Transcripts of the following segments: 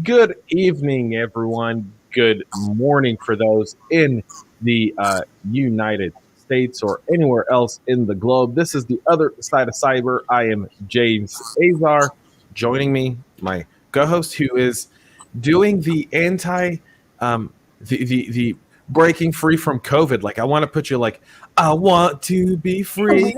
Good evening, everyone. Good morning for those in the United States or anywhere else in the globe. This is the other side of cyber. I am James Azar. Joining me, my co-host, who is doing the the breaking free from COVID. Like I want to put you like, I want to be free.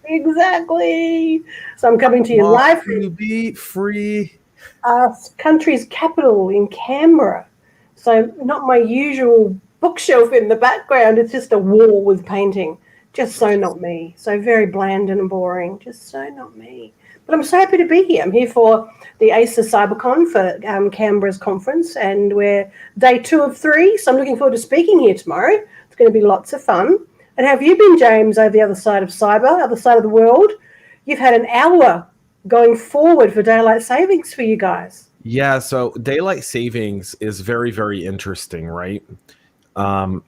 Exactly. So I'm coming to you Want live to from be free. our country's capital in Canberra. So not my usual bookshelf in the background. It's just a wall with painting. Just so not me. So very bland and boring. Just so not me. But I'm so happy to be here. I'm here for the ACER CyberCon for Canberra's conference, and we're day 2 of 3. So I'm looking forward to speaking here tomorrow. It's going to be lots of fun. And have you been, James, over the other side of cyber, other side of the world? You've had an hour going forward for daylight savings for you guys. Yeah, so daylight savings is very, very interesting, right? So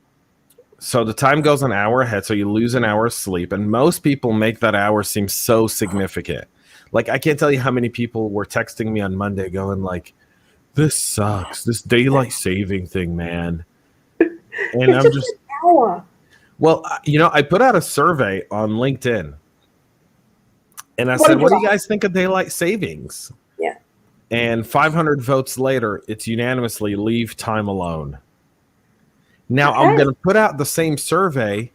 the time goes an hour ahead, so you lose an hour of sleep, and most people make that hour seem so significant. Like, I can't tell you how many people were texting me on Monday going like, this sucks, this daylight saving thing, man. And It's I'm just just, an hour. well, I put out a survey on LinkedIn, and I What said, did what do you you guys think of daylight savings? Yeah. And 500 votes later, it's unanimously leave time alone. Now, I'm Okay. going to put out the same survey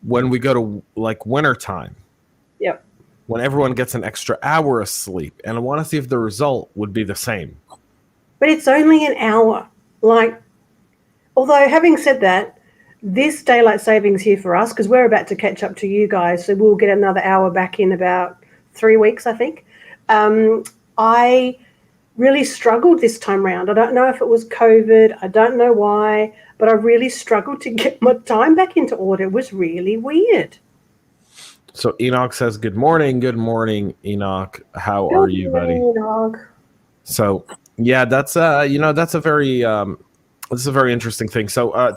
when we go to like winter time, Yep. when everyone gets an extra hour of sleep. And I want to see if the result would be the same. But it's only an hour. Like, although having said that, this daylight savings here for us, because we're about to catch up to you guys, so we'll get another hour back in about 3 weeks, I think. I really struggled this time round. I don't know if it was COVID. I don't know why, but I really struggled to get my time back into order. It was really weird. So Enoch says, good morning, Enoch. How are you, buddy? Dog. So yeah, that's that's a very interesting thing. So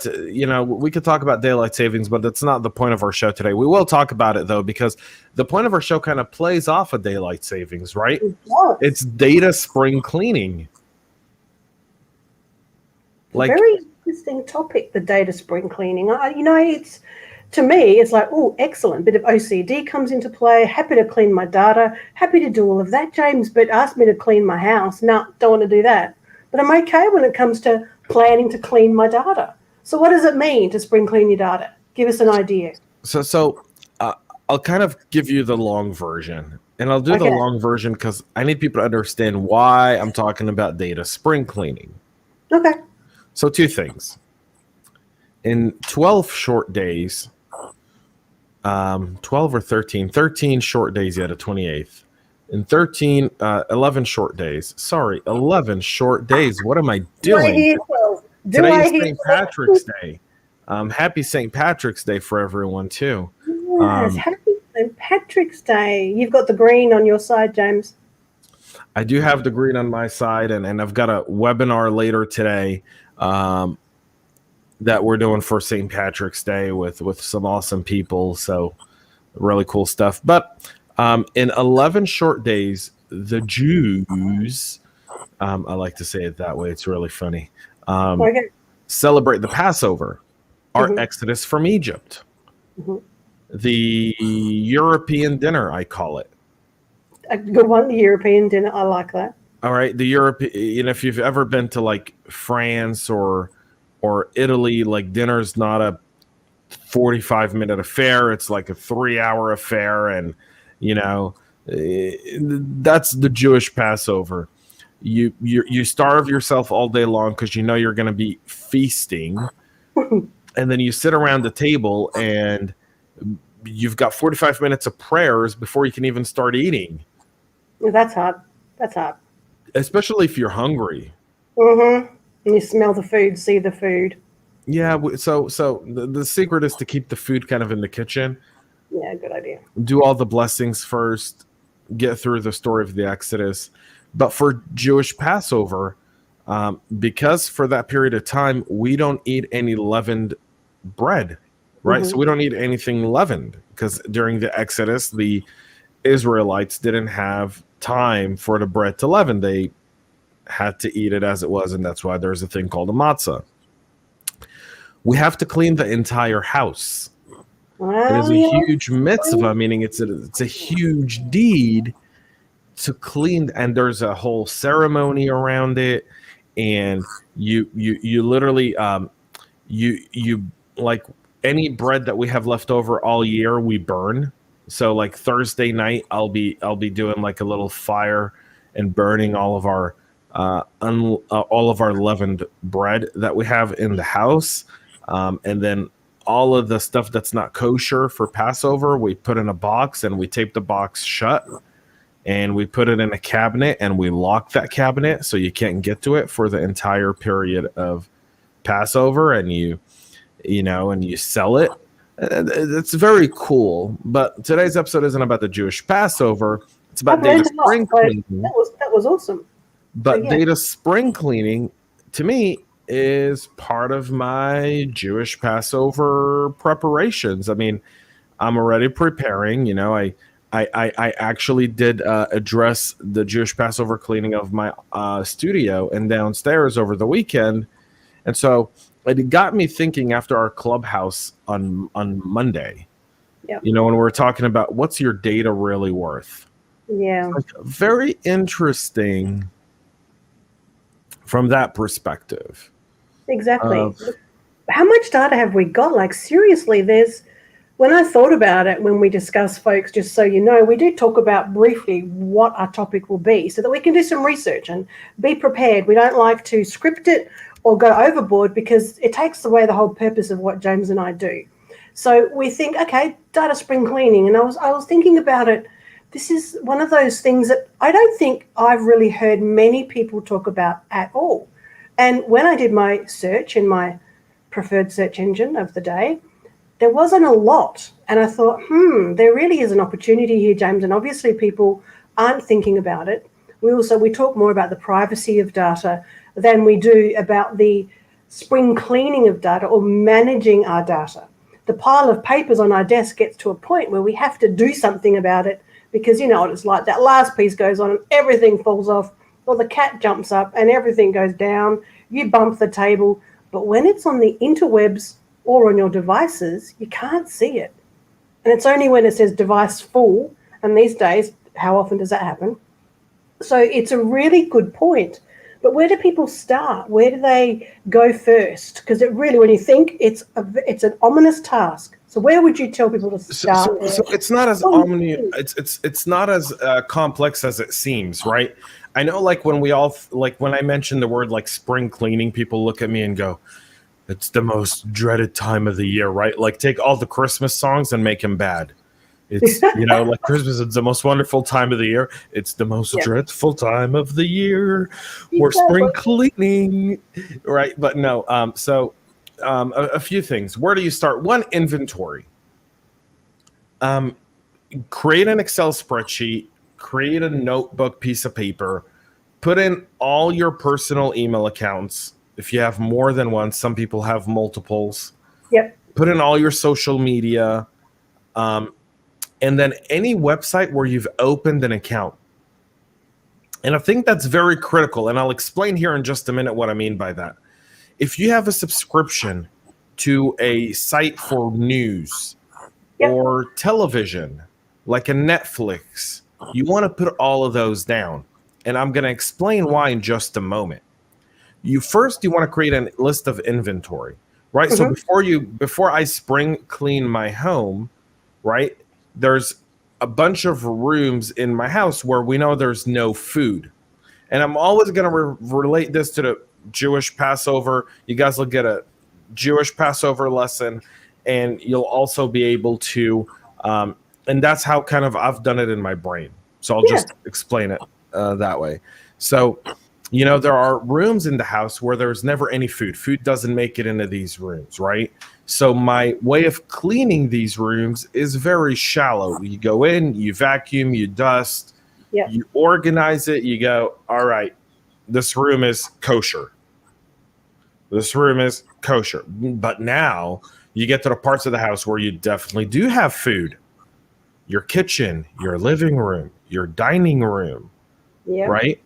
we could talk about daylight savings, but that's not the point of our show today. We will talk about it though, because the point of our show kind of plays off of daylight savings, right? Yes. It's data spring cleaning. Like, very interesting topic, the data spring cleaning. It's, to me, it's like, oh, excellent. Bit of OCD comes into play. Happy to clean my data. Happy to do all of that, James, but ask me to clean my house. No, don't want to do that. But I'm okay when it comes to planning to clean my data. So what does it mean to spring clean your data? Give us an idea. So I'll kind of give you the long version, and I'll do the long version because I need people to understand why I'm talking about data spring cleaning. Okay. So 2 things. In 12 short days, 12 or 13 short days, yeah, the 28th. In 11 short days. Sorry, 11 short days. What am I doing? Today is St. Patrick's Day. Happy St. Patrick's Day for everyone, too. Yes, happy St. Patrick's Day. You've got the green on your side, James. I do have the green on my side, and I've got a webinar later today that we're doing for St. Patrick's Day with some awesome people. So really cool stuff. But in 11 short days, the Jews, I like to say it that way. It's really funny. Celebrate the Passover, our exodus from Egypt. The European dinner, I call it. A good one, the European dinner. I like that. All right, the European. If you've ever been to like France or Italy, like dinner's not a 45-minute affair. It's like a 3-hour affair, and that's the Jewish Passover. You starve yourself all day long because you're going to be feasting, and then you sit around the table and you've got 45 minutes of prayers before you can even start eating. That's hard. That's hard. Especially if you're hungry. And you smell the food, see the food. Yeah, so the secret is to keep the food kind of in the kitchen. Yeah, good idea. Do all the blessings first, get through the story of the Exodus. But for Jewish Passover, because for that period of time, we don't eat any leavened bread, right? So we don't eat anything leavened because during the Exodus, the Israelites didn't have time for the bread to leaven. They had to eat it as it was, and that's why there's a thing called a matzah. We have to clean the entire house. It is Well, a yeah. huge mitzvah, meaning it's a huge deed to clean, and there's a whole ceremony around it, and you literally you like any bread that we have left over all year we burn. So like Thursday night I'll be doing like a little fire and burning all of our all of our leavened bread that we have in the house, and then all of the stuff that's not kosher for Passover we put in a box and we tape the box shut, and we put it in a cabinet and we lock that cabinet so you can't get to it for the entire period of Passover, and you sell it. It's very cool. But today's episode isn't about the Jewish Passover. It's about I've learned data a lot. spring So cleaning. that was awesome. But yeah. data spring cleaning, to me, is part of my Jewish Passover preparations. I mean, I'm already preparing. I actually did address the Jewish Passover cleaning of my studio and downstairs over the weekend. And so it got me thinking after our clubhouse on Monday, Yep. when we were talking about what's your data really worth. Yeah. Like, very interesting from that perspective. Exactly. How much data have we got? Like, seriously, when I thought about it, when we discuss, folks, just so you know, we do talk about briefly what our topic will be so that we can do some research and be prepared. We don't like to script it or go overboard because it takes away the whole purpose of what James and I do. So we think, okay, data spring cleaning. And I was thinking about it. This is one of those things that I don't think I've really heard many people talk about at all. And when I did my search in my preferred search engine of the day, there wasn't a lot. And I thought, there really is an opportunity here, James. And obviously people aren't thinking about it. We talk more about the privacy of data than we do about the spring cleaning of data or managing our data. The pile of papers on our desk gets to a point where we have to do something about it because you know what it's like. That last piece goes on and everything falls off, or the cat jumps up and everything goes down. You bump the table. But when it's on the interwebs or on your devices, you can't see it. And it's only when it says device full, and these days, how often does that happen? So it's a really good point. But where do people start? Where do they go first? Because it really, when you think, it's an ominous task. So where would you tell people to start? So it's not as ominous. It's not as complex as it seems, right? I know, like when I mention the word like spring cleaning, people look at me and go, "It's the most dreaded time of the year," right? Like take all the Christmas songs and make them bad. It's like Christmas is the most wonderful time of the year. It's the most dreadful time of the year. We're spring cleaning, right? But no. A few things. Where do you start? One, inventory. Create an Excel spreadsheet. Create a notebook piece of paper. Put in all your personal email accounts. If you have more than one, some people have multiples. Yep. Put in all your social media. And then any website where you've opened an account. And I think that's very critical. And I'll explain here in just a minute what I mean by that. If you have a subscription to a site for news or television, like a Netflix, you want to put all of those down. And I'm going to explain why in just a moment. You want to create a list of inventory, right? Mm-hmm. So before I spring clean my home, right? There's a bunch of rooms in my house where we know there's no food. And I'm always going to relate this to the Jewish Passover. You guys will get a Jewish Passover lesson, and you'll also be able to, and that's how kind of I've done it in my brain. So I'll just explain it that way. So, there are rooms in the house where there's never any food. Food doesn't make it into these rooms, right? So my way of cleaning these rooms is very shallow. You go in, you vacuum, you dust, you organize it, you go, all right, this room is kosher. This room is kosher. But now you get to the parts of the house where you definitely do have food. Your kitchen, your living room, your dining room, right?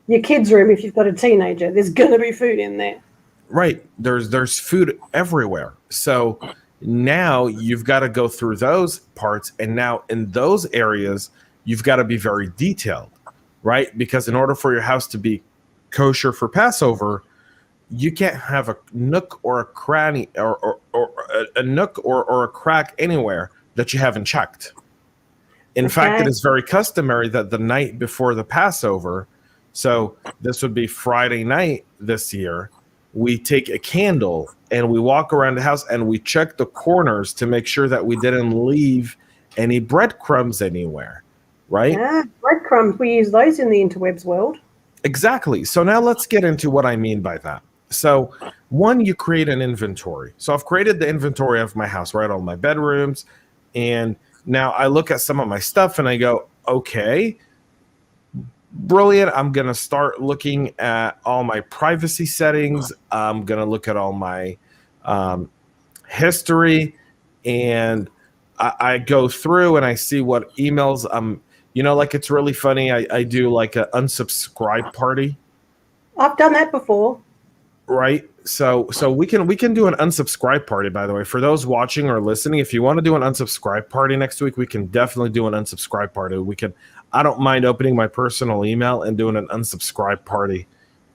Your kids' room, if you've got a teenager, there's going to be food in there. Right. There's food everywhere. So now you've got to go through those parts. And now in those areas, you've got to be very detailed, right? Because in order for your house to be kosher for Passover, you can't have a nook or a cranny or a nook or a crack anywhere that you haven't checked. In fact, it is very customary that the night before the Passover, so this would be Friday night this year, we take a candle and we walk around the house and we check the corners to make sure that we didn't leave any breadcrumbs anywhere, right? Yeah, breadcrumbs. We use those in the interwebs world. Exactly. So now let's get into what I mean by that. So one, you create an inventory. So I've created the inventory of my house, right? All my bedrooms. And now I look at some of my stuff and I go, okay, brilliant. I'm going to start looking at all my privacy settings. I'm going to look at all my history. And I go through and I see what emails like it's really funny. I do like an unsubscribe party. I've done that before. Right. So we can do an unsubscribe party, by the way, for those watching or listening. If you want to do an unsubscribe party next week, we can definitely do an unsubscribe party. I don't mind opening my personal email and doing an unsubscribe party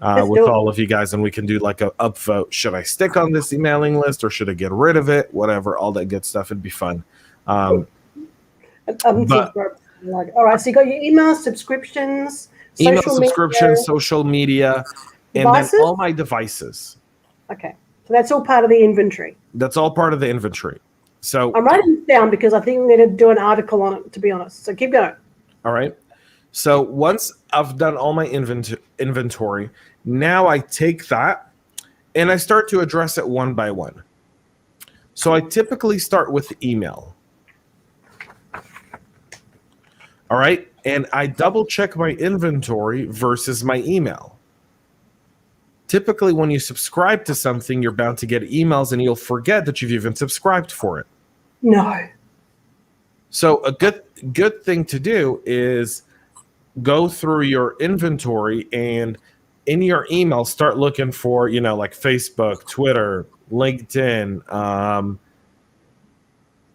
with all of you guys. And we can do like a upvote. Should I stick on this emailing list or should I get rid of it? Whatever, all that good stuff. It'd be fun. All right. So you got your email subscriptions, social media. And devices? then all my devices. Okay. So that's all part of the inventory. That's all part of the inventory. So I'm writing this down because I think we're going to do an article on it, to be honest. So keep going. All right. So once I've done all my inventory, now I take that and I start to address it one by one. So I typically start with email. All right. And I double check my inventory versus my email. Typically, when you subscribe to something, you're bound to get emails and you'll forget that you've even subscribed for it. No. So a good thing to do is go through your inventory and in your email, start looking for, like Facebook, Twitter, LinkedIn.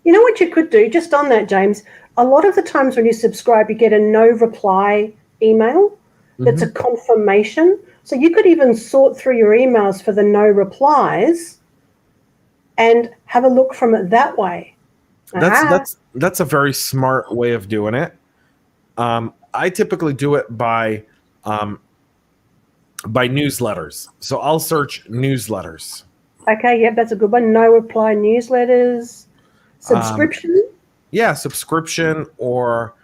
You know what you could do, just on that, James? A lot of the times when you subscribe, you get a no reply email that's a confirmation. So you could even sort through your emails for the no replies and have a look from it that way. That's a very smart way of doing it. I typically do it by newsletters. So I'll search newsletters. Okay, yep, that's a good one. No reply newsletters. Subscription? Subscription or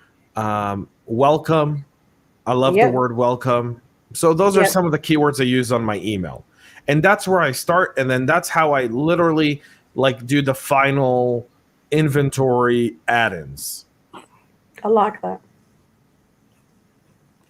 welcome. I love the word welcome. So those are some of the keywords I use on my email. And that's where I start. And then that's how I literally do the final inventory add-ins. I like that.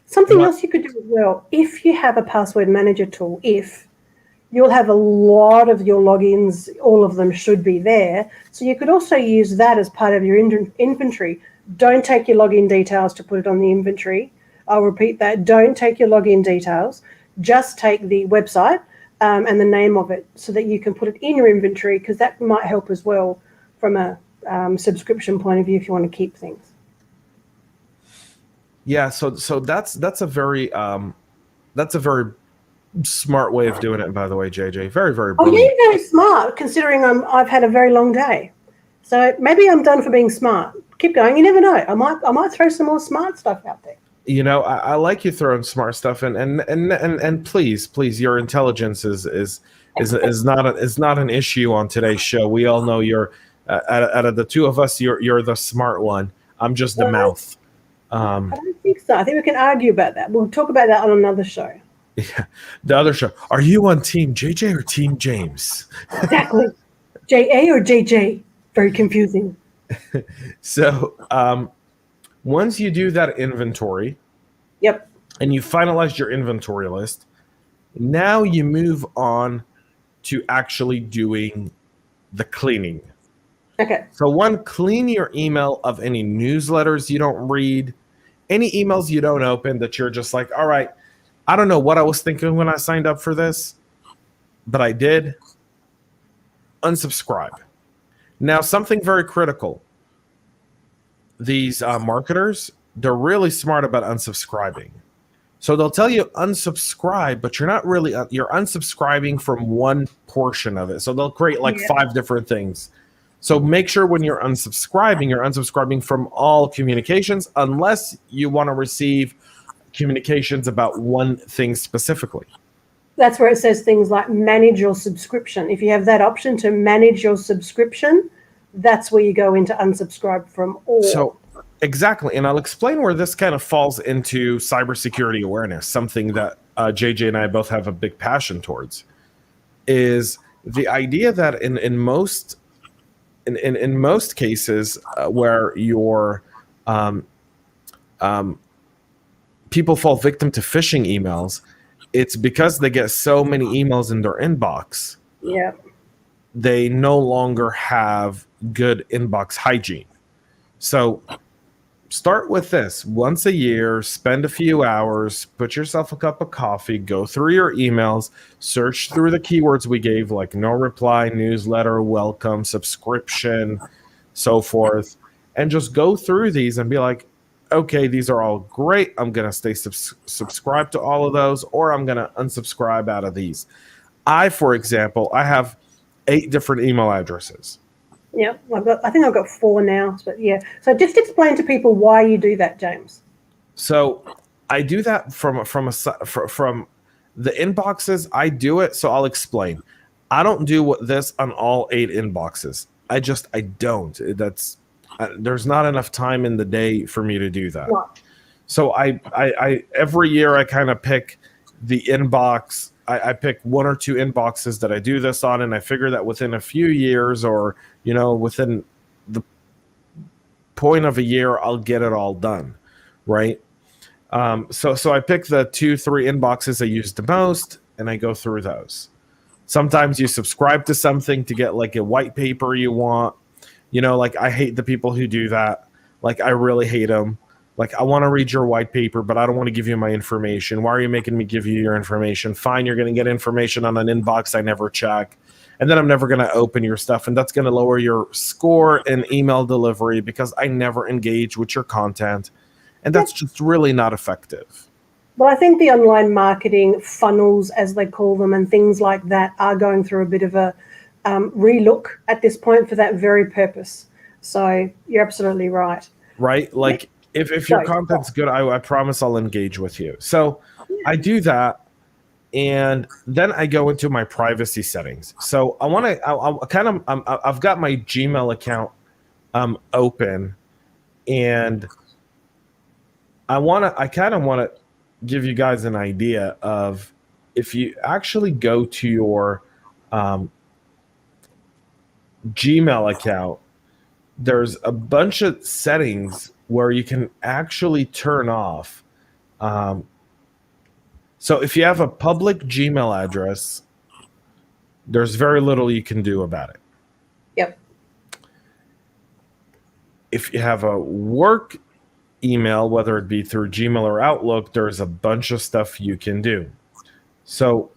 Something else you could do as well, if you have a password manager tool, you'll have a lot of your logins, all of them should be there. So you could also use that as part of your inventory. Don't take your login details to put it on the inventory. I'll repeat that. Don't take your login details. Just take the website and the name of it so that you can put it in your inventory, because that might help as well from a subscription point of view if you want to keep things. Yeah, so that's a very smart way of doing it, by the way, JJ. Very, very brilliant. Oh, you're very smart, considering I've had a very long day. So maybe I'm done for being smart. Keep going. You never know. I might throw some more smart stuff out there. I like you throwing smart stuff, and please, your intelligence is not an issue on today's show. We all know you're out of the two of us, you're the smart one. I'm just the mouth. I don't think so. I think we can argue about that. We'll talk about that on another show. Yeah, the other show. Are you on Team JJ or Team James? Exactly. JA or JJ? Very confusing. So, once you do that inventory, and you finalize your inventory list, now you move on to actually doing the cleaning. Okay. So clean your email of any newsletters you don't read, any emails you don't open that you're just like, all right, I don't know what I was thinking when I signed up for this, but I did. Unsubscribe. Now, something very critical. These marketers, they're really smart about unsubscribing. So they'll tell you unsubscribe, but you're not really, you're unsubscribing from one portion of it. So they'll create like 5 different things. So make sure when you're unsubscribing from all communications, unless you want to receive communications about one thing specifically. That's where it says things like manage your subscription. If you have that option to manage your subscription, that's where you go into unsubscribe from all. So exactly. And I'll explain where this kind of falls into cybersecurity awareness, something that JJ and I both have a big passion towards, is the idea that in most cases where your people fall victim to phishing emails, it's because they get so many emails in their inbox. Yeah. They no longer have good inbox hygiene. So start with this. Once a year, spend a few hours, put yourself a cup of coffee, go through your emails, search through the keywords we gave, like no reply, newsletter, welcome, subscription, so forth, and just go through these and be like, okay, these are all great. I'm going to stay subscribed to all of those, or I'm going to unsubscribe out of these. For example, I have 8 different email addresses. Yeah, I think I've got 4 now, but yeah. So just explain to people why you do that, James. So I do that from the inboxes. I do it. So I'll explain. I don't do this on all 8 inboxes. I don't. There's not enough time in the day for me to do that. Right. So I every year I kind of pick the inbox. I pick 1 or 2 inboxes that I do this on, and I figure that within a few years, or within the point of a year, I'll get it all done, right? So I pick the 2-3 inboxes I use the most, and I go through those. Sometimes you subscribe to something to get like a white paper you want. Like I hate the people who do that. Like I really hate them. Like, I want to read your white paper, but I don't want to give you my information. Why are you making me give you your information? Fine, you're going to get information on an inbox I never check. And then I'm never going to open your stuff. And that's going to lower your score in email delivery because I never engage with your content. And that's just really not effective. Well, I think the online marketing funnels, as they call them, and things like that are going through a bit of a relook at this point for that very purpose. So you're absolutely right. Right? Like, if your content's good, I promise I'll engage with you. So I do that, and then I go into my privacy settings. So I've got my Gmail account open, and I kind of want to give you guys an idea of, if you actually go to your Gmail account, there's a bunch of settings where you can actually turn off. So if you have a public Gmail address, there's very little you can do about it. Yep. If you have a work email, whether it be through Gmail or Outlook, there's a bunch of stuff you can do. So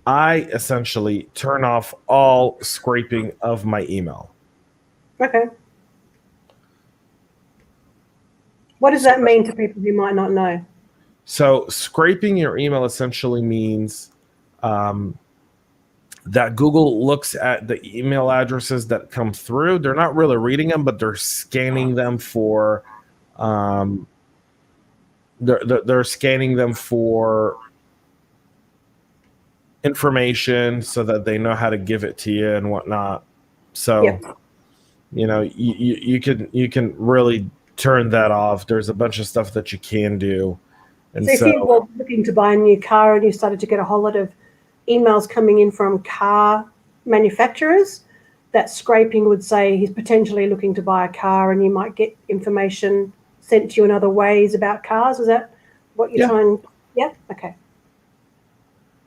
I essentially turn off all scraping of my email. Okay. What does that mean to people who might not know? So scraping your email essentially means that Google looks at the email addresses that come through. They're not really reading them, but they're scanning them for they're scanning them for information so that they know how to give it to you and whatnot. So you can really turn that off. There's a bunch of stuff that you can do. And so if you were looking to buy a new car and you started to get a whole lot of emails coming in from car manufacturers, that scraping would say he's potentially looking to buy a car, and you might get information sent to you in other ways about cars. Is that what you're trying? Yeah. Okay.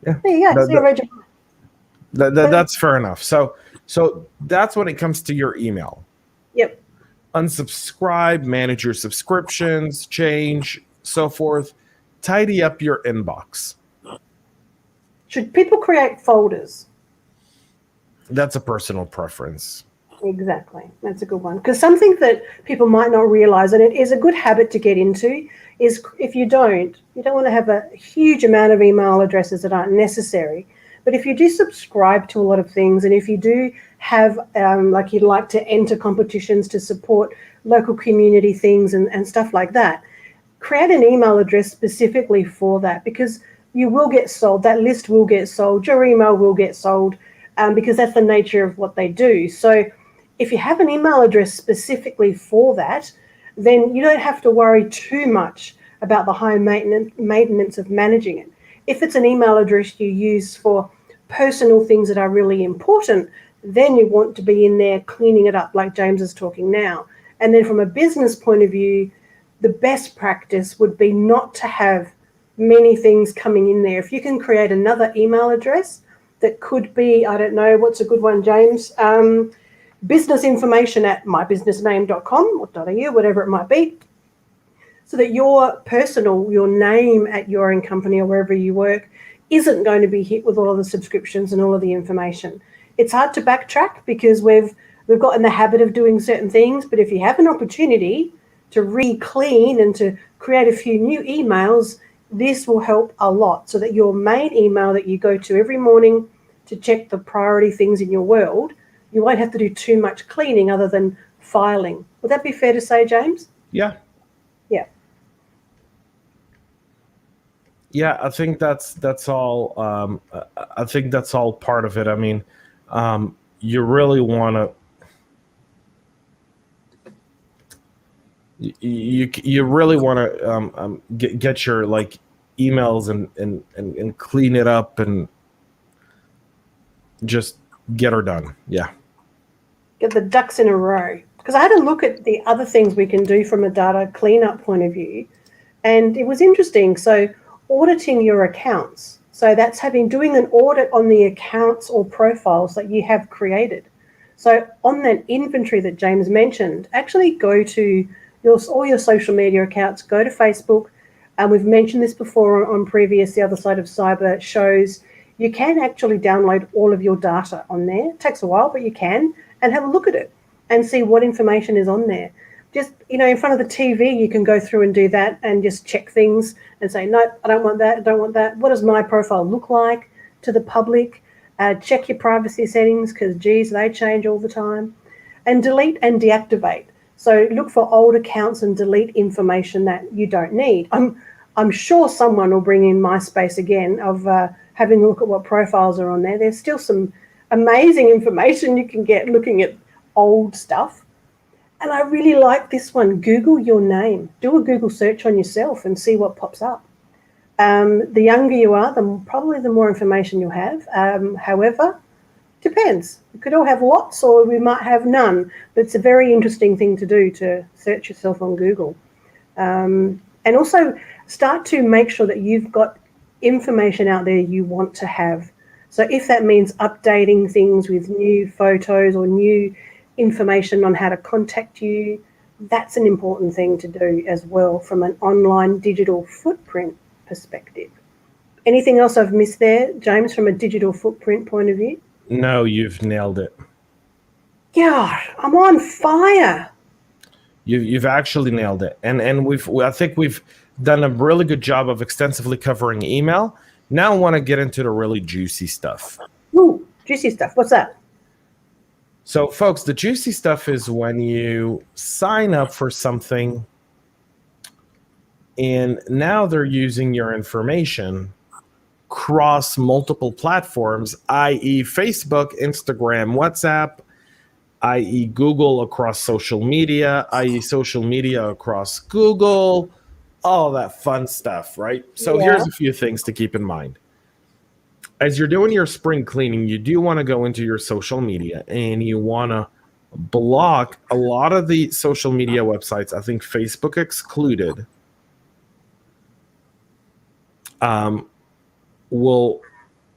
Yeah. There you go. That's fair enough. So that's when it comes to your email. Yep. Unsubscribe, manage your subscriptions, change, so forth. Tidy up your inbox. Should people create folders? That's a personal preference. Exactly. That's a good one. Because something that people might not realize, and it is a good habit to get into, is if you don't want to have a huge amount of email addresses that aren't necessary. But if you do subscribe to a lot of things, and if you do have, like you'd like to enter competitions to support local community things and stuff like that, create an email address specifically for that, because you will get sold. That list will get sold. Your email will get sold, because that's the nature of what they do. So if you have an email address specifically for that, then you don't have to worry too much about the high maintenance of managing it. If it's an email address you use for personal things that are really important, then you want to be in there cleaning it up like James is talking now. And then from a business point of view, the best practice would be not to have many things coming in there. If you can create another email address that could be, I don't know, what's a good one, James? Business information at mybusinessname.com or .au, whatever it might be, so that your name at your own company or wherever you work isn't going to be hit with all of the subscriptions and all of the information. It's hard to backtrack because we've got in the habit of doing certain things, but if you have an opportunity to re-clean and to create a few new emails, this will help a lot, so that your main email that you go to every morning to check the priority things in your world, you won't have to do too much cleaning other than filing. Would that be fair to say, James? Yeah. Yeah. Yeah, I think that's all. I think that's all part of it. I mean, you really want to. You really want to get your like emails and clean it up and just get her done. Yeah. Get the ducks in a row. Because I had a look at the other things we can do from a data cleanup point of view, and it was interesting. So auditing your accounts. So that's doing an audit on the accounts or profiles that you have created. So on that inventory that James mentioned, actually go to all your social media accounts, go to Facebook. And we've mentioned this before on previous The Other Side of Cyber shows. You can actually download all of your data on there. It takes a while, but you can, and have a look at it and see what information is on there. Just, in front of the TV, you can go through and do that and just check things and say, no, I don't want that, I don't want that. What does my profile look like to the public? Check your privacy settings because, geez, they change all the time. And delete and deactivate. So look for old accounts and delete information that you don't need. I'm sure someone will bring in MySpace again of having a look at what profiles are on there. There's still some amazing information you can get looking at old stuff. And I really like this one. Google your name. Do a Google search on yourself and see what pops up. The younger you are, probably the more information you'll have. However, depends. We could all have lots or we might have none. But it's a very interesting thing to do, to search yourself on Google. And also start to make sure that you've got information out there you want to have. So if that means updating things with new photos or new information on how to contact you, that's an important thing to do as well from an online digital footprint perspective. Anything else I've missed there, James, from a digital footprint point of view? No, you've nailed it. God, I'm on fire. You've actually nailed it, and I think we've done a really good job of extensively covering email. Now I want to get into the really juicy stuff. Ooh, juicy stuff. What's that? So, folks, the juicy stuff is when you sign up for something and now they're using your information across multiple platforms, i.e. Facebook, Instagram, WhatsApp, i.e. Google across social media, i.e. social media across Google, all that fun stuff, right? So here's a few things to keep in mind. As you're doing your spring cleaning, you do want to go into your social media and you want to block a lot of the social media websites, I think Facebook excluded, will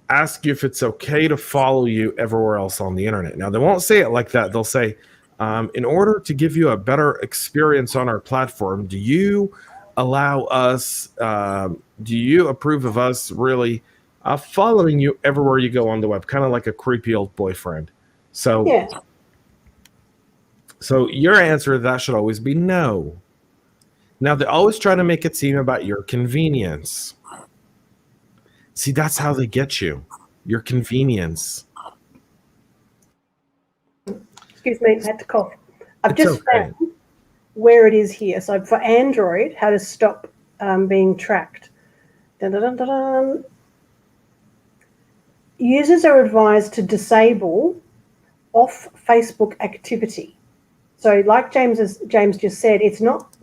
ask you if it's okay to follow you everywhere else on the internet. Now, they won't say it like that. They'll say, In order to give you a better experience on our platform, do you allow us, do you approve of us really following you everywhere you go on the web, kind of like a creepy old boyfriend? So, Yeah. so your answer to that should always be no. Now, they always try to make it seem about your convenience. See, that's how they get you, your convenience. Excuse me, I had to cough. I've It's just okay. found where it is here. So for Android, how to stop being tracked. Dun, dun, dun, dun, dun. Users are advised to disable off Facebook activity. So like James just said, it's not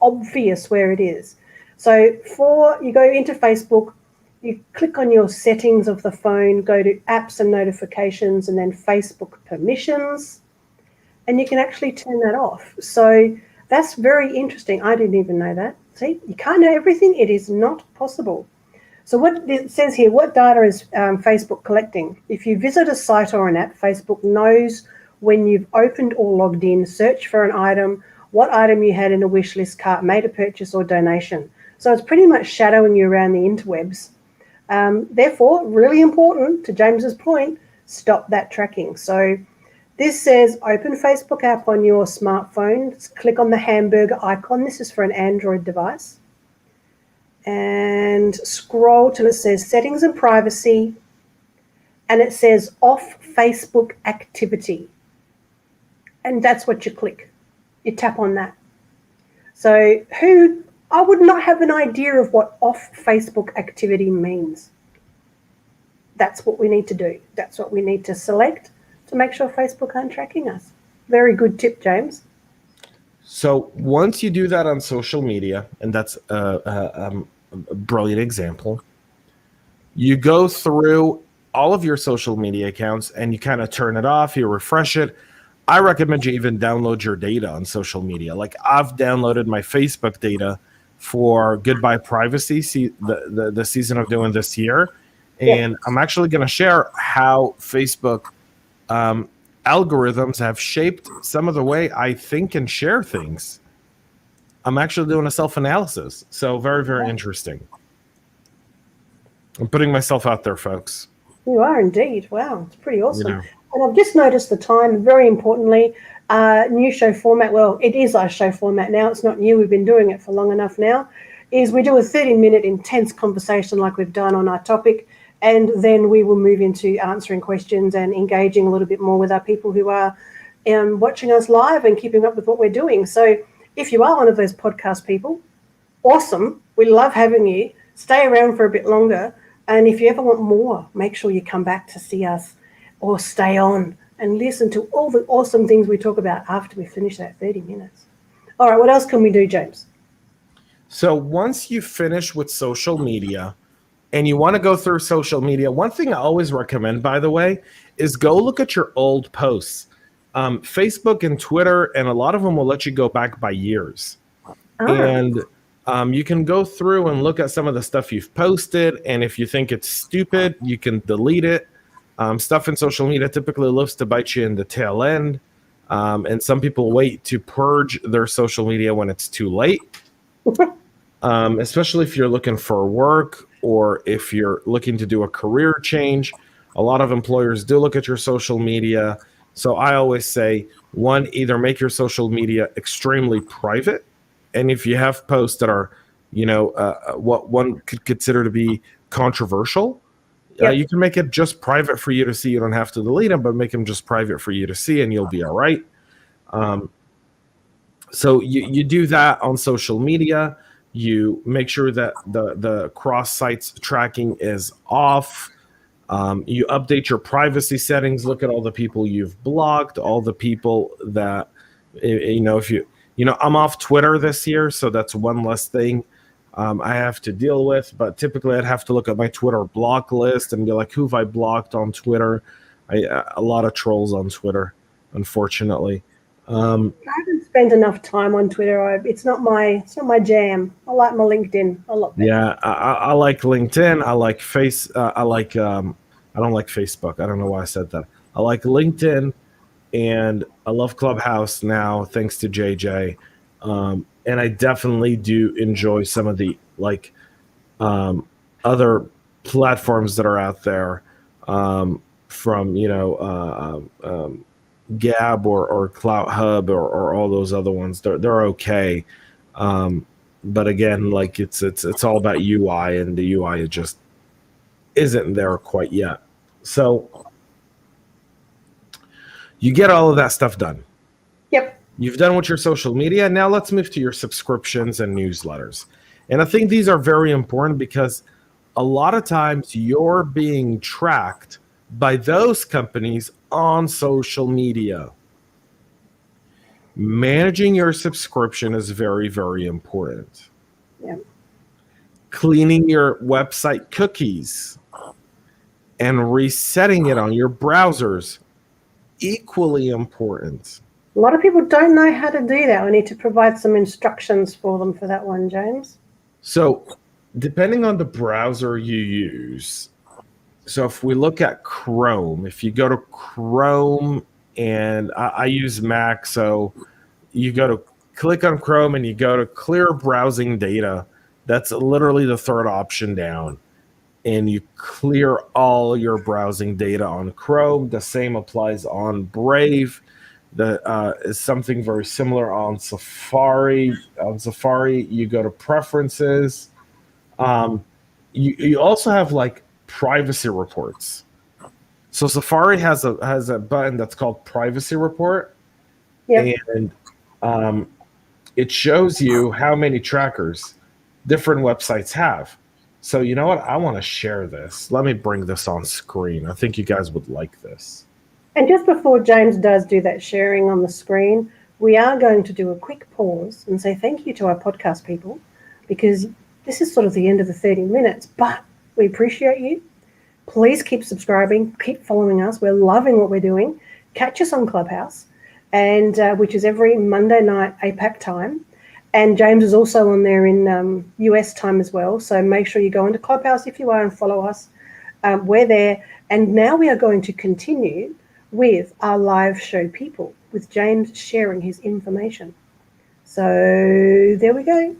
obvious where it is. So you go into Facebook, you click on your settings of the phone, go to apps and notifications, and then Facebook permissions, and you can actually turn that off. So that's very interesting. I didn't even know that. See, you can't know everything. It is not possible. So what it says here, what data is Facebook collecting? If you visit a site or an app, Facebook knows when you've opened or logged in, search for an item, what item you had in a wish list cart, made a purchase or donation. So it's pretty much shadowing you around the interwebs. Therefore, really important, to James's point, stop that tracking. So this says open Facebook app on your smartphone, click on the hamburger icon. This is for an Android device. And scroll till it says settings and privacy, and it says off Facebook activity. And that's what you click. You tap on that. So I would not have an idea of what off Facebook activity means. That's what we need to do. That's what we need to select to make sure Facebook aren't tracking us. Very good tip, James. So once you do that on social media, and that's a brilliant example, you go through all of your social media accounts and you kind of turn it off, you refresh it. I recommend you even download your data on social media. Like I've downloaded my Facebook data for Goodbye Privacy, the season of doing this year. And I'm actually going to share how Facebook algorithms have shaped some of the way I think and share things. I'm actually doing a self-analysis. So very, very interesting. I'm putting myself out there, folks. You are indeed. Wow, it's pretty awesome. You know. And I've just noticed the time, very importantly, new show format. Well, it is our show format now. It's not new. We've been doing it for long enough now. Is we do a 30-minute intense conversation like we've done on our topic, and then we will move into answering questions and engaging a little bit more with our people who are watching us live and keeping up with what we're doing. So if you are one of those podcast people, awesome. We love having you. Stay around for a bit longer. And if you ever want more, make sure you come back to see us or stay on and listen to all the awesome things we talk about after we finish that 30 minutes. All right, what else can we do, James? So once you finish with social media and you want to go through social media, one thing I always recommend, by the way, is go look at your old posts. Facebook and Twitter, and a lot of them will let you go back by years. And you can go through and look at some of the stuff you've posted, and if you think it's stupid, you can delete it. Stuff in social media typically loves to bite you in the tail end, and some people wait to purge their social media when it's too late, especially if you're looking for work or if you're looking to do a career change. A lot of employers do look at your social media. So I always say, one, either make your social media extremely private, and if you have posts that are, what one could consider to be controversial, you can make it just private for you to see. You don't have to delete them, but make them just private for you to see, and you'll be all right. So you do that on social media. You make sure that the cross sites tracking is off. You update your privacy settings. Look at all the people you've blocked, all the people that, I'm off Twitter this year, so that's one less thing I have to deal with. But typically I'd have to look at my Twitter block list and be like, who have I blocked on Twitter? A lot of trolls on Twitter, unfortunately. I haven't spent enough time on Twitter. It's not my jam. I like my LinkedIn a lot better. Yeah, I like LinkedIn. I like I don't like Facebook. I don't know why I said that. I like LinkedIn. and I love Clubhouse now, thanks to JJ. And I definitely do enjoy some of the other platforms that are out there, from Gab or Clout Hub or all those other ones. They're okay, but again, like it's all about UI, and the UI just isn't there quite yet. So you get all of that stuff done. Yep. You've done with your social media. Now let's move to your subscriptions and newsletters. And I think these are very important because a lot of times you're being tracked by those companies on social media. Managing your subscription is very, very important. Yeah. Cleaning your website cookies and resetting it on your browsers, equally important. A lot of people don't know how to do that. We need to provide some instructions for them for that one, James. So depending on the browser you use, so if we look at Chrome, if you go to Chrome, and I use Mac, so you go to click on Chrome and you go to clear browsing data. That's literally the third option down. And you clear all your browsing data on Chrome. The same applies on Brave. That is something very similar on Safari. On Safari, you go to Preferences. You also have like privacy reports. So Safari has a button that's called Privacy Report, Yep. and it shows you how many trackers different websites have. So you know what? I want to share this. Let me bring this on screen. I think you guys would like this. And just before James does do that sharing on the screen, we are going to do a quick pause and say thank you to our podcast people, because this is sort of the end of the 30 minutes, but we appreciate you. Please keep subscribing, keep following us. We're loving what we're doing. Catch us on Clubhouse, and which is every Monday night APAC time. And James is also on there in US time as well. So make sure you go into Clubhouse if you are and follow us. We're there. And now we are going to continue with our live show people, with James sharing his information. So there we go.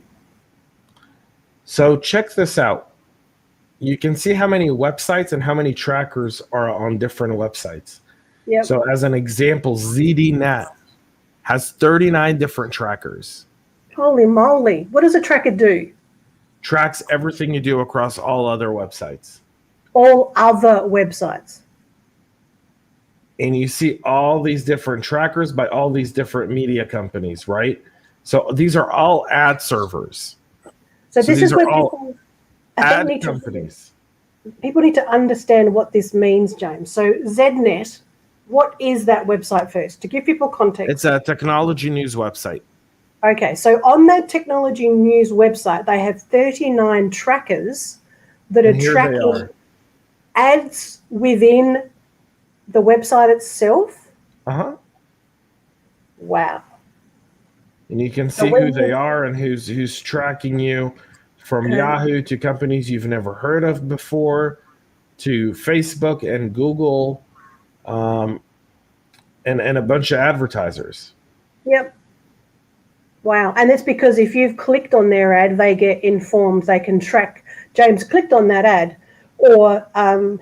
So check this out. You can see how many websites and how many trackers are on different websites. Yep. So as an example, ZDNet has 39 different trackers. Holy moly. What does a tracker do? Tracks everything you do across all other websites. All other websites. And you see all these different trackers by all these different media companies, right? So these are all ad servers. So this is where people ad companies. People need to understand what this means, James. So ZNet, what is that website first? To give people context. It's a technology news website. Okay, so on that technology news website, they have 39 trackers that are tracking ads within the website itself. Uh-huh. Wow. And you can see who they are and who's tracking you, from Yahoo to companies you've never heard of before, to Facebook and Google, and a bunch of advertisers. Yep. Wow. And that's because if you've clicked on their ad, they get informed. They can track James clicked on that ad, or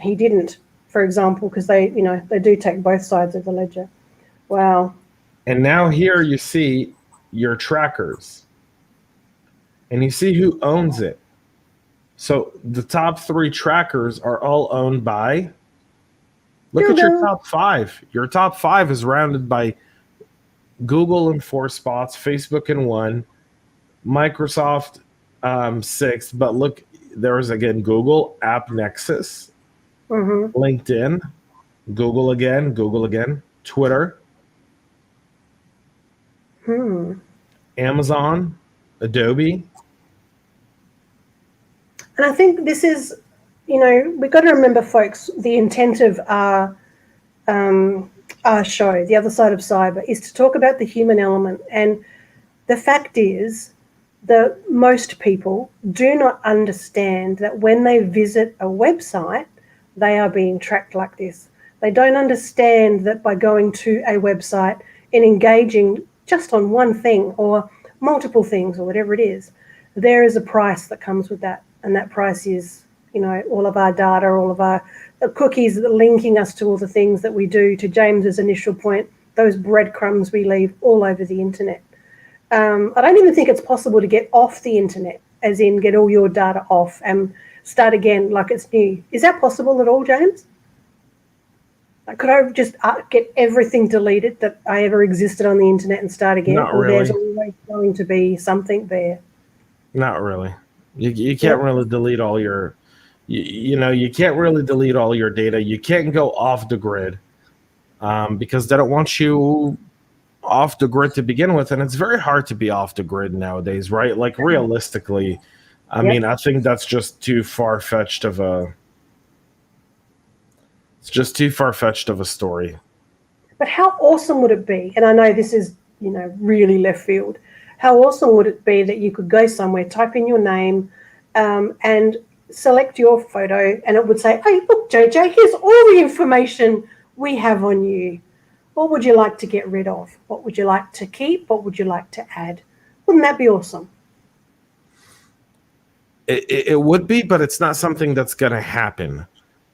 he didn't, for example, because they do take both sides of the ledger. Wow. And now here you see your trackers, and you see who owns it. So the top 3 trackers are all owned by, look at your top 5. Your top 5 is rounded by Google in 4 spots, Facebook in 1, Microsoft 6th, but look, there's again Google, AppNexus, LinkedIn, Google again, Twitter, Amazon, Adobe. And I think this is, we've got to remember, folks, the intent of our show, The Other Side of Cyber, is to talk about the human element. And the fact is that most people do not understand that when they visit a website, they are being tracked like this. They don't understand that by going to a website and engaging just on one thing or multiple things or whatever it is, there is a price that comes with that. And that price is, all of our data, all of our cookies that are linking us to all the things that we do, to James's initial point, those breadcrumbs we leave all over the internet. I don't even think it's possible to get off the internet, as in get all your data off and start again like it's new. Is that possible at all, James? Could I just get everything deleted that I ever existed on the internet and start again? Not or really. There's always going to be something there. Not really. You can't really delete all your, you can't really delete all your data. You can't go off the grid because they don't want you off the grid to begin with. And it's very hard to be off the grid nowadays, right? Like realistically, I mean, I think that's just too far-fetched of a, it's just too far-fetched of a story. But how awesome would it be? And I know this is, really left field. How awesome would it be that you could go somewhere, type in your name, and select your photo, and it would say, hey, look, JJ, here's all the information we have on you. What would you like to get rid of? What would you like to keep? What would you like to add? Wouldn't that be awesome? It would be, but it's not something that's going to happen,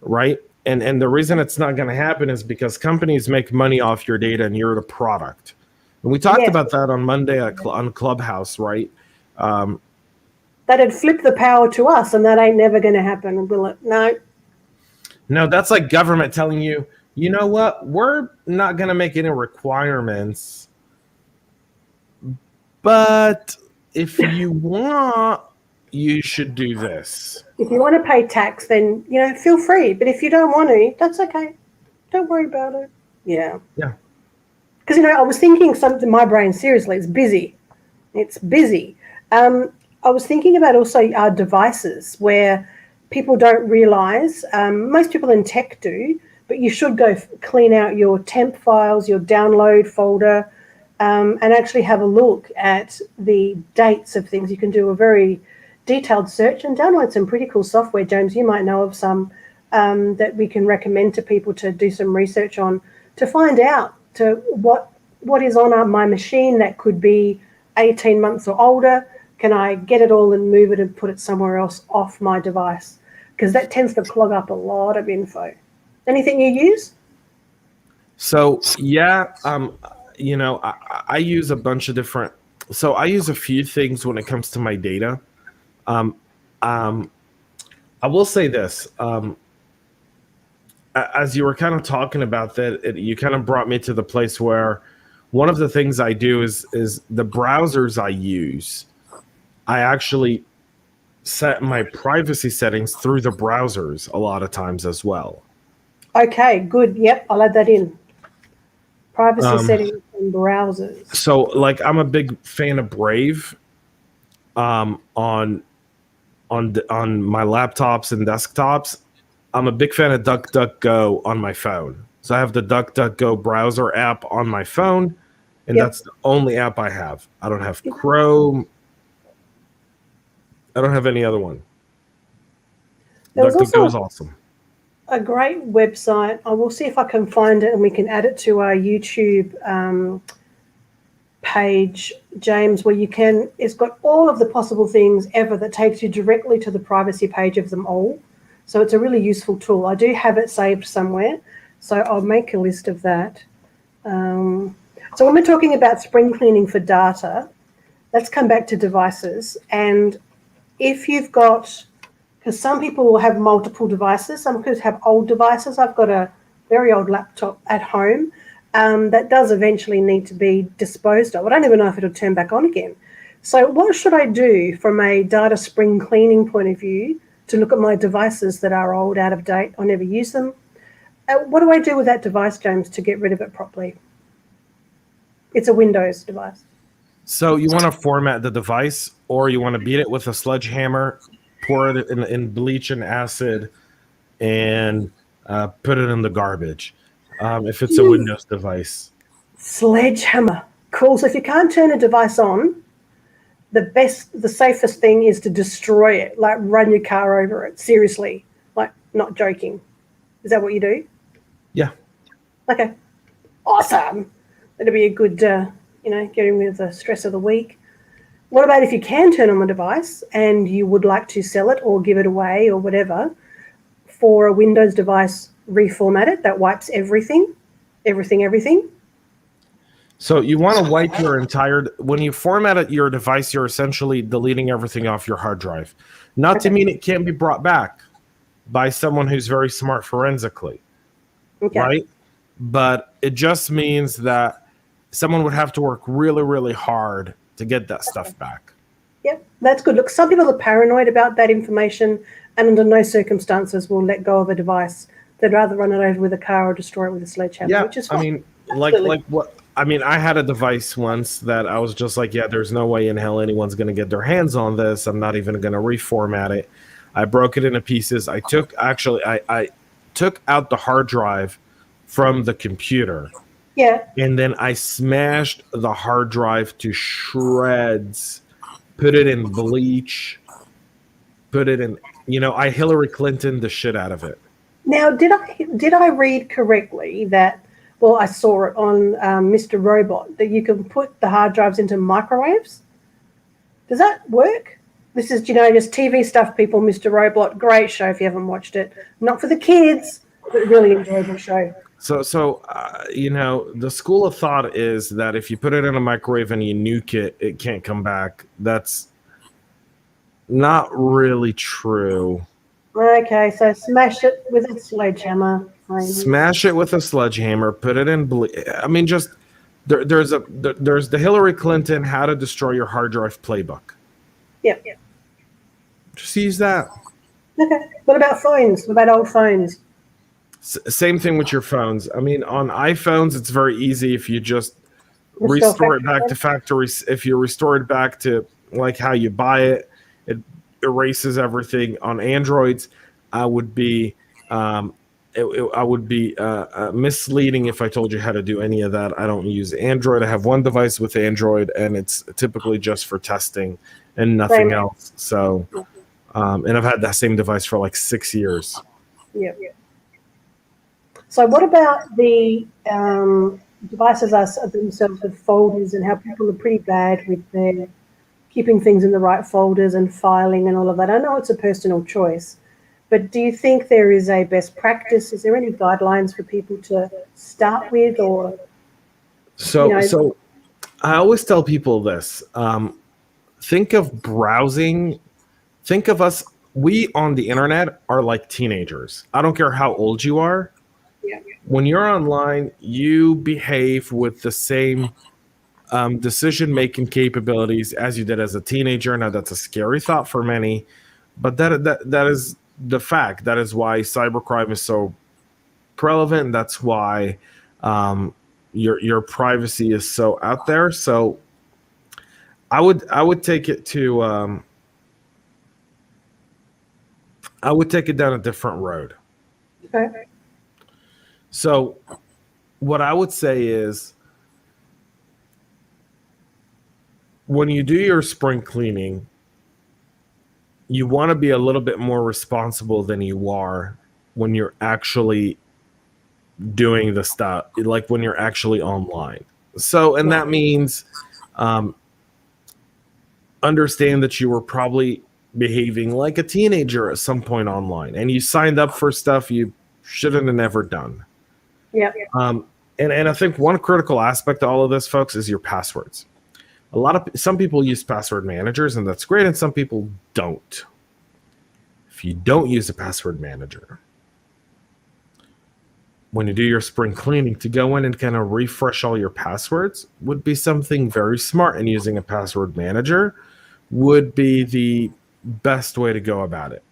right? And the reason it's not going to happen is because companies make money off your data and you're the product. And we talked about that on Monday on Clubhouse, right? That'd flip the power to us, and that ain't never going to happen, will it? No, that's like government telling you, you know what? We're not going to make any requirements, but if you want, you should do this. If you want to pay tax, then, feel free. But if you don't want to, that's okay. Don't worry about it. Yeah. Because, I was thinking something, my brain, seriously, it's busy. It's busy. I was thinking about also our devices where people don't realize, most people in tech do, but you should go clean out your temp files, your download folder, and actually have a look at the dates of things. You can do a very detailed search and download some pretty cool software. James, you might know of some that we can recommend to people to do some research on, to find out to what is on my machine that could be 18 months or older. Can I get it all and move it and put it somewhere else off my device? Because that tends to clog up a lot of info. Anything you use? So, I use a bunch of different, so I use a few things when it comes to my data. I will say this, as you were kind of talking about that, you kind of brought me to the place where one of the things I do is the browsers I use, I actually set my privacy settings through the browsers a lot of times as well. Okay, good. Yep, I'll add that in. Privacy settings and browsers. So, like, I'm a big fan of Brave on my laptops and desktops. I'm a big fan of DuckDuckGo on my phone. So I have the DuckDuckGo browser app on my phone, and that's the only app I have. I don't have Chrome. I don't have any other one. DuckDuckGo is awesome. A great website. I will see if I can find it and we can add it to our YouTube page, James, where it's got all of the possible things ever that takes you directly to the privacy page of them all. So it's a really useful tool. I do have it saved somewhere, so I'll make a list of that. So when we're talking about spring cleaning for data, let's come back to devices. And if you've got, because some people will have multiple devices, some people have old devices. I've got a very old laptop at home that does eventually need to be disposed of. I don't even know if it'll turn back on again. So what should I do from a data spring cleaning point of view to look at my devices that are old, out of date? I never use them. What do I do with that device, James, to get rid of it properly? It's a Windows device. So you want to format the device, or you want to beat it with a sledgehammer, pour it in bleach and acid, and put it in the garbage. If it's a Windows device. Sledgehammer. Cool. So if you can't turn a device on, the safest thing is to destroy it, like run your car over it. Seriously, like not joking. Is that what you do? Yeah. Okay. Awesome. That'll be a good, getting rid of the stress of the week. What about if you can turn on the device and you would like to sell it or give it away or whatever for a Windows device, reformat it, that wipes everything? So you want to wipe your entire, when you format your device, you're essentially deleting everything off your hard drive. Not to mean it can't be brought back by someone who's very smart forensically, right? But it just means that someone would have to work really, really hard to get that stuff back. Yep, that's good. Look, some people are paranoid about that information and under no circumstances will let go of a device. They'd rather run it over with a car or destroy it with a sledgehammer, which is fine. I mean, like what? I mean, I had a device once that I was just like, yeah, there's no way in hell anyone's going to get their hands on this. I'm not even going to reformat it. I broke it into pieces. I took out the hard drive from the computer. Yeah. And then I smashed the hard drive to shreds, put it in bleach, put it in, I Hillary Clinton the shit out of it. Now, did I read correctly that, well, I saw it on Mr. Robot, that you can put the hard drives into microwaves? Does that work? This is, just TV stuff, people. Mr. Robot, great show if you haven't watched it. Not for the kids, but really enjoyable show. So the school of thought is that if you put it in a microwave and you nuke it, it can't come back. That's not really true. Okay, so smash it with a sledgehammer. Smash it with a sledgehammer. Put it in I mean, just there's the Hillary Clinton How to Destroy Your Hard Drive playbook. Yep. Just use that. Okay. What about phones? What about old phones? Same thing with your phones. I mean, on iPhones, it's very easy if you just restore it back to factory. If you restore it back to like how you buy it, it erases everything. On Androids, I would be misleading if I told you how to do any of that. I don't use Android. I have one device with Android, and it's typically just for testing and nothing else. So, and I've had that same device for like 6 years. Yeah. So what about the devices themselves with folders and how people are pretty bad with their keeping things in the right folders and filing and all of that? I know it's a personal choice, but do you think there is a best practice? Is there any guidelines for people to start with? Or So I always tell people this. Think of browsing. Think of us. We on the internet are like teenagers. I don't care how old you are. Yeah. When you're online, you behave with the same decision-making capabilities as you did as a teenager. Now, that's a scary thought for many, but that is the fact. That is why cybercrime is so prevalent. That's why your privacy is so out there. So I would take it to I would take it down a different road. Okay. So what I would say is when you do your spring cleaning, you want to be a little bit more responsible than you are when you're actually doing the stuff, like when you're actually online. So, and that means understand that you were probably behaving like a teenager at some point online and you signed up for stuff you shouldn't have never done. Yeah. And I think one critical aspect to all of this, folks, is your passwords. Some people use password managers, and that's great, and some people don't. If you don't use a password manager, when you do your spring cleaning, to go in and kind of refresh all your passwords would be something very smart, and using a password manager would be the best way to go about it.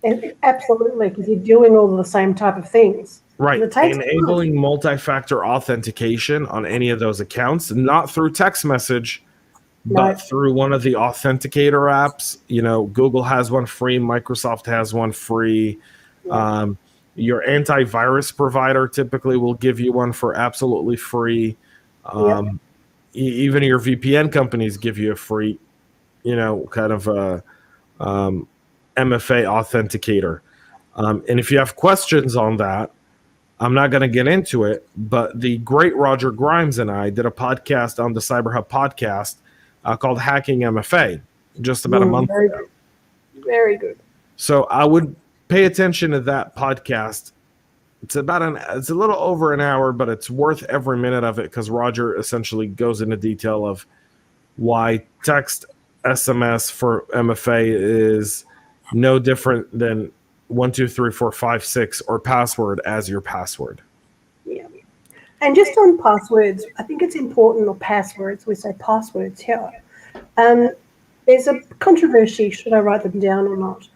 And absolutely, because you're doing all the same type of things. Right. Enabling multi-factor authentication on any of those accounts, not through text message, but through one of the authenticator apps. Google has one free, Microsoft has one free. Yeah. Your antivirus provider typically will give you one for absolutely free. Even your VPN companies give you a free, kind of a MFA authenticator. And if you have questions on that, I'm not going to get into it, but the great Roger Grimes and I did a podcast on the CyberHub podcast called Hacking MFA just about a month Very ago. good. Very good. So I would pay attention to that podcast. It's a little over an hour, but it's worth every minute of it because Roger essentially goes into detail of why text SMS for MFA is no different than 1, 2, 3, 4, 5, 6 or password as your password. Yeah. And just on passwords, I think it's important, or passwords, we say passwords here. There's a controversy, should I write them down or not?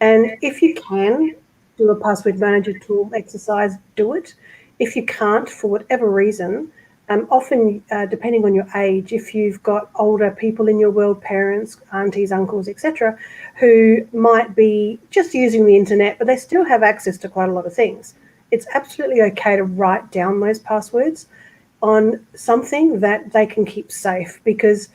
And if you can do a password manager tool exercise, do it. If you can't, for whatever reason, often depending on your age, if you've got older people in your world, parents, aunties, uncles, etc., who might be just using the internet, but they still have access to quite a lot of things, it's absolutely okay to write down those passwords on something that they can keep safe, because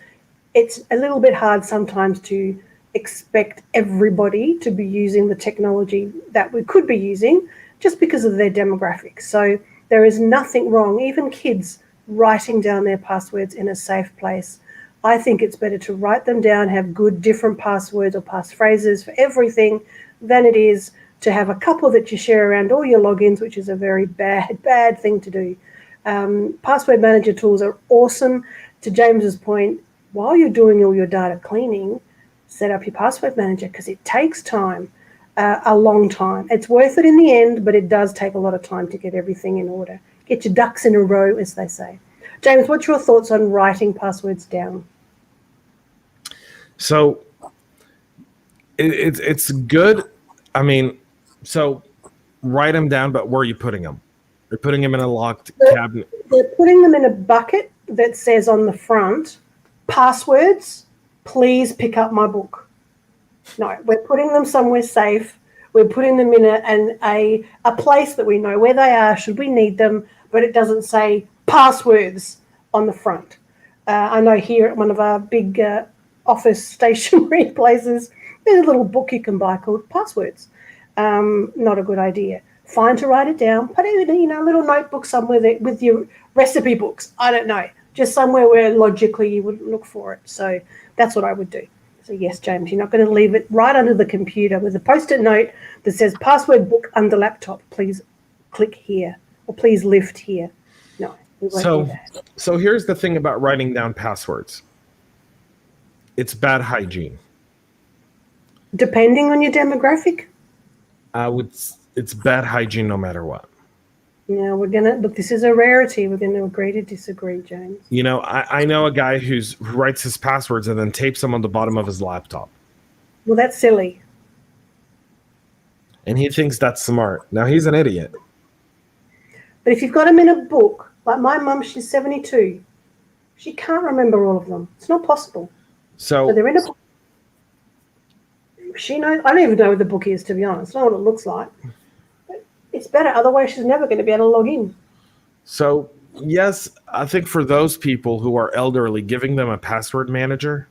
it's a little bit hard sometimes to expect everybody to be using the technology that we could be using just because of their demographics. So there is nothing wrong, even kids writing down their passwords in a safe place. I think it's better to write them down, have good different passwords or passphrases for everything, than it is to have a couple that you share around all your logins, which is a very bad thing to do. Password manager tools are awesome. To James's point, while you're doing all your data cleaning, set up your password manager, because it takes time, a long time. It's worth it in the end, but it does take a lot of time to get everything in order. Get your ducks in a row, as they say. James, what's your thoughts on writing passwords down? So it's good. I mean, so write them down, but where are you putting them? You're putting them in a locked cabinet. They're putting them in a bucket that says on the front, passwords, please pick up my book. No, we're putting them somewhere safe. We're putting them in a place that we know where they are should we need them, but it doesn't say passwords on the front. I know here at one of our big office stationery places, there's a little book you can buy called Passwords. Not a good idea. Fine to write it down. Put it in a little notebook somewhere with your recipe books. I don't know. Just somewhere where logically you would look for it. So that's what I would do. So yes, James, you're not going to leave it right under the computer with a post-it note that says password book under laptop. Please click here, or please lift here. No, we won't do that. So here's the thing about writing down passwords. It's bad hygiene. Depending on your demographic? It's bad hygiene no matter what. Yeah, look, this is a rarity. We're going to agree to disagree, James. I know a guy who writes his passwords and then tapes them on the bottom of his laptop. Well, that's silly. And he thinks that's smart. Now, he's an idiot. But if you've got them in a book, like my mum, she's 72. She can't remember all of them. It's not possible. So they're in a book. She knows. I don't even know what the book is, to be honest. I don't know what it looks like. But it's better. Otherwise, she's never going to be able to log in. So, yes, I think for those people who are elderly, giving them a password manager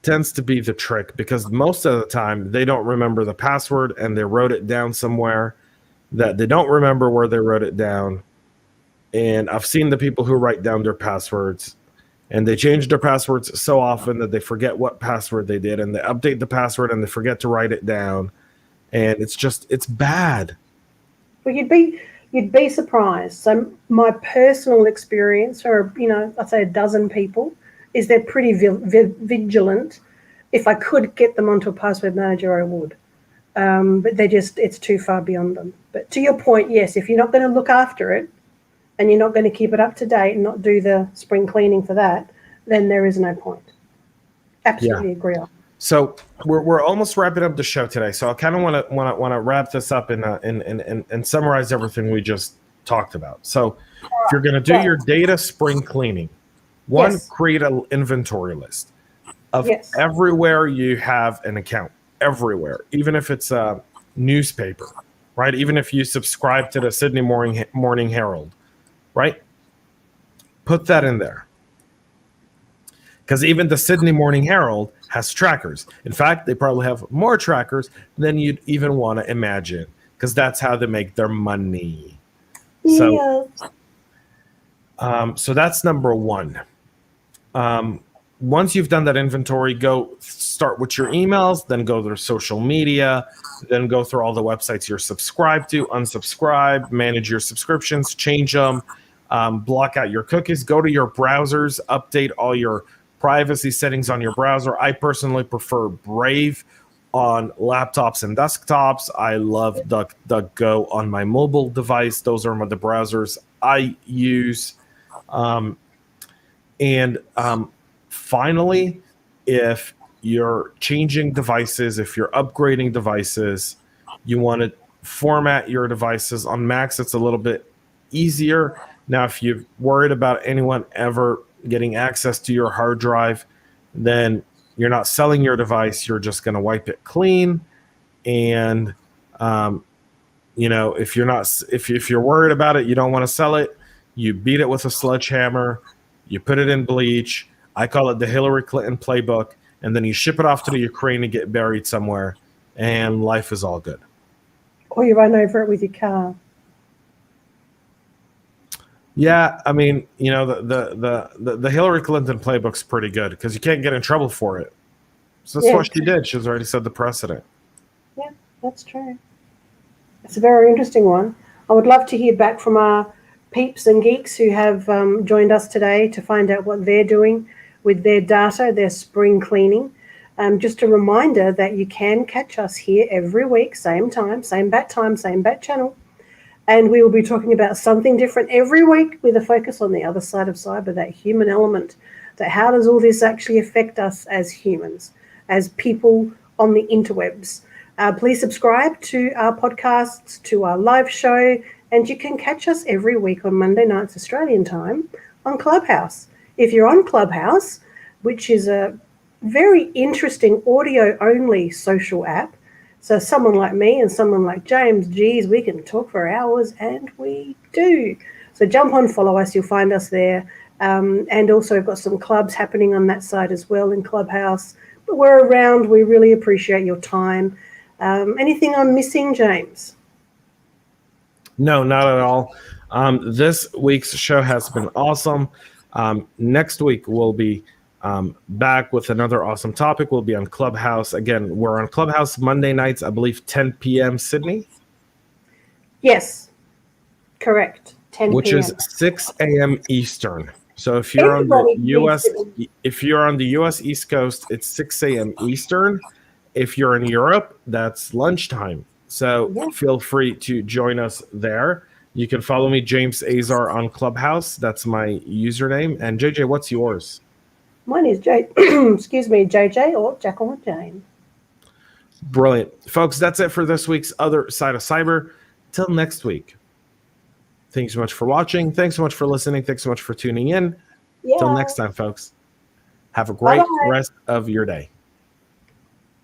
tends to be the trick, because most of the time they don't remember the password and they wrote it down somewhere that they don't remember where they wrote it down. And I've seen the people who write down their passwords, and they change their passwords so often that they forget what password they did, and they update the password and they forget to write it down. And it's bad. Well, you'd be surprised. So my personal experience, or I'd say a dozen people, is they're pretty vigilant. If I could get them onto a password manager, I would. But it's too far beyond them. But to your point, yes, if you're not going to look after it and you're not going to keep it up to date and not do the spring cleaning for that, then there is no point. Absolutely agree on. So we're almost wrapping up the show today. So I kind of want to wrap this up and summarize everything we just talked about. So if you're going to do your data spring cleaning, create an inventory list of everywhere you have an account, everywhere, even if it's a newspaper, right? Even if you subscribe to the Sydney Morning Herald, right? Put that in there. Because even the Sydney Morning Herald has trackers. In fact, they probably have more trackers than you'd even want to imagine. because that's how they make their money. Yeah. So that's number one. Once you've done that inventory, go start with your emails, then go to social media, then go through all the websites you're subscribed to, unsubscribe, manage your subscriptions, change them, block out your cookies, go to your browsers, update all your privacy settings on your browser. I personally prefer Brave on laptops and desktops. I love DuckDuckGo on my mobile device. Those are the browsers I use. Finally, if you're changing devices, if you're upgrading devices, you want to format your devices. On Macs, it's a little bit easier. Now, if you're worried about anyone ever getting access to your hard drive, then you're not selling your device. You're just going to wipe it clean. And, if you're worried about it, you don't want to sell it, you beat it with a sledgehammer, you put it in bleach. I call it the Hillary Clinton playbook. And then you ship it off to the Ukraine and get buried somewhere. And life is all good. Or you run over it with your car. Yeah, I mean, the Hillary Clinton playbook's pretty good because you can't get in trouble for it. So that's what she did. She's already set the precedent. Yeah, that's true. It's a very interesting one. I would love to hear back from our peeps and geeks who have joined us today to find out what they're doing with their data, their spring cleaning. Just a reminder that you can catch us here every week, same time, same bat channel. And we will be talking about something different every week with a focus on the other side of cyber, that human element, that how does all this actually affect us as humans, as people on the interwebs. Please subscribe to our podcasts, to our live show, and you can catch us every week on Monday nights Australian time on Clubhouse. If you're on Clubhouse, which is a very interesting audio-only social app, so someone like me and someone like James, geez, we can talk for hours, and we do. So jump on, follow us, you'll find us there. And also we've got some clubs happening on that side as well in Clubhouse. But we're around, we really appreciate your time. Anything I'm missing, James? No, not at all. This week's show has been awesome. Next week we'll be back with another awesome topic. We'll be on Clubhouse. Again, we're on Clubhouse Monday nights, I believe 10 p.m. Sydney? Yes, correct. 10 which p.m. is 6 a.m. Eastern. So if you're on the US East Coast, it's 6 a.m. Eastern. If you're in Europe, that's lunchtime. So feel free to join us there. You can follow me, James Azar, on Clubhouse. That's my username. And JJ, what's yours? Mine is JJ or Jackal and Jane. Brilliant. Folks, that's it for this week's Other Side of Cyber. Till next week. Thanks so much for watching. Thanks so much for listening. Thanks so much for tuning in. Till next time, folks. Have a great rest of your day.